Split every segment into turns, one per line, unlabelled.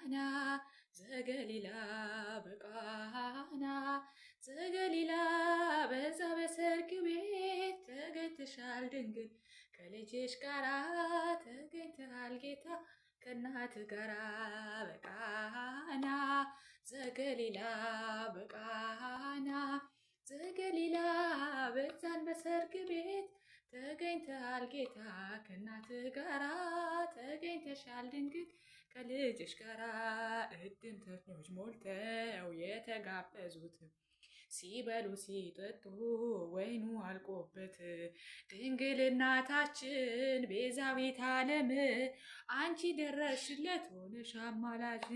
በቃና ዘገሊላ በቃና ዘገሊላ በዛ በሰርግ ቤት ተገኝተሻል ድንግል ከልጅሽ ጋራ ተገኝተሃል ጌታ ከእናት ጋራ በቃና ዘገሊላ በቃና ዘገሊላ በዛን በሰርግ ቤት ተገኝተሃል ጌታ ከእናት ጋራ ተገኝተሻል ድንግል ከልጅሽ ጋራ እድምተኞች ሞልተው የተጋበዙት ሲበሉ ሲጠጡ ወይኑ አልቆበት ድንግል እናታችን ቤዛዊተ ዓለም አንቺ ደረስሽለት ሆነሽ አማላጅ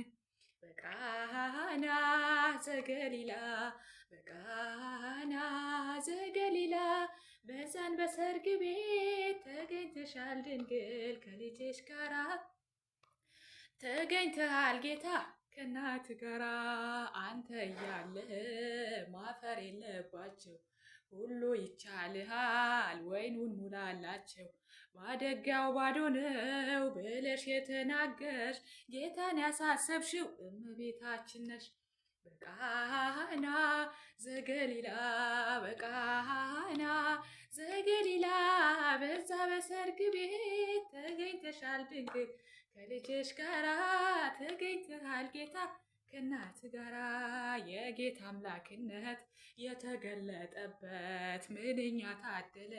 በቃና ዘገሊላ በቃና ዘገሊላ በዛን በሰርግ ቤት ተገኝተሻል ድንግል ከልጅሽ ጋራ ተገኝተሃል ጌታ ከእናት ጋራ አንተ እያለህ ማፈር የለባቸው ሁሉ ይቻልሃል ወይኑን ሙላላቸው ማደጊያው ባዶ ነው ብለሽ የተናገርሽ ጌታን ያሳሰብሽው እመቤታችን ነሽ በቃና ዘገሊላ በቃና ዘገሊላ በዛ በሰርግ ቤት ተገኝተሻል ድንግል ከልጅሽ ጋራ ተገኝተሃል ጌታ ከእናት ጋራ የጌታ አምላክነት የተገለጠበት ምንኛ ታደለ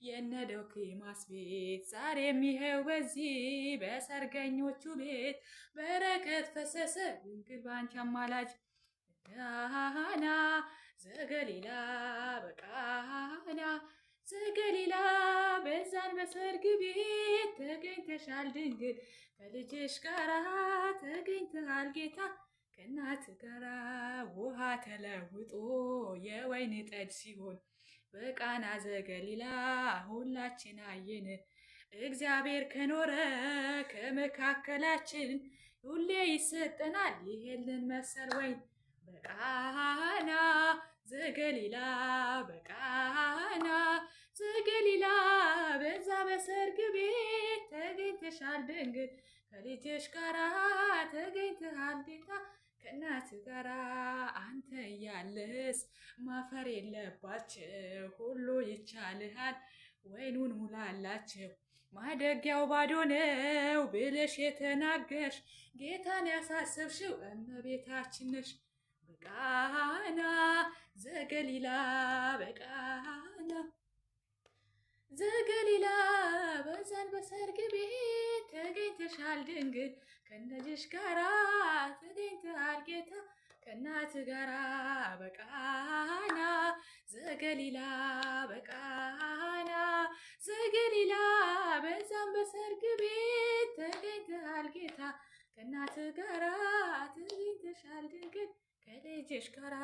የነ ዶኪማስ ቤት ዛሬም ይሄው በዚህ በሰርገኞቹ ቤት በረከት ፈሰሰ ድንግል ባንቺ አማላጅ በቃና ዘገሊላ በቃና ዘገሊላ በዛን በሰርግ ቤት ተገኝተሻል ድንግል ከልጅሽ ጋራ ተገኝተሃል ጌታ ከእናት ጋራ ውሃ ተለውጦ የወይን ጠጅ ሲሆን በቃና ዘገሊላ ሁላችን አየን እግዚአብሔር ከኖረ ከመካከላችን ሁሌ ይሰጠናል ይሄንን መሰል ወይን በቃና ዘገሊላ በቃና ዘገሊላ በዛ በሰርግ ቤት ተገኝተሻል ድንግል ከልጅሽ ጋራ ተገኝተሃል ጌታ ከእናት ጋራ አንተ እያለህስ ማፈር የለባቸው ሁሉ ይቻልሃል ወይኑን ሙላላቸው ማደጊያው ባዶ ነው ብለሽ የተናገርሽ ጌታን ያሳሰብሽው እመቤታችን ነሽ በቃና ዘገሊላ በቃና ዘገሊላ በዛን በሰርግ ቤት ተገኝተሻል ድንግል ከልጅሽ ጋራ ተገኝተሃል ጌታ ከእናት ጋራ በቃና ዘገሊላ በቃና ዘገሊላ በዛን በሰርግ ቤት ተገኝተሃል ጌታ ከእናት ጋራ ተገኝተሻል ድንግል ከልጅሽ ጋራ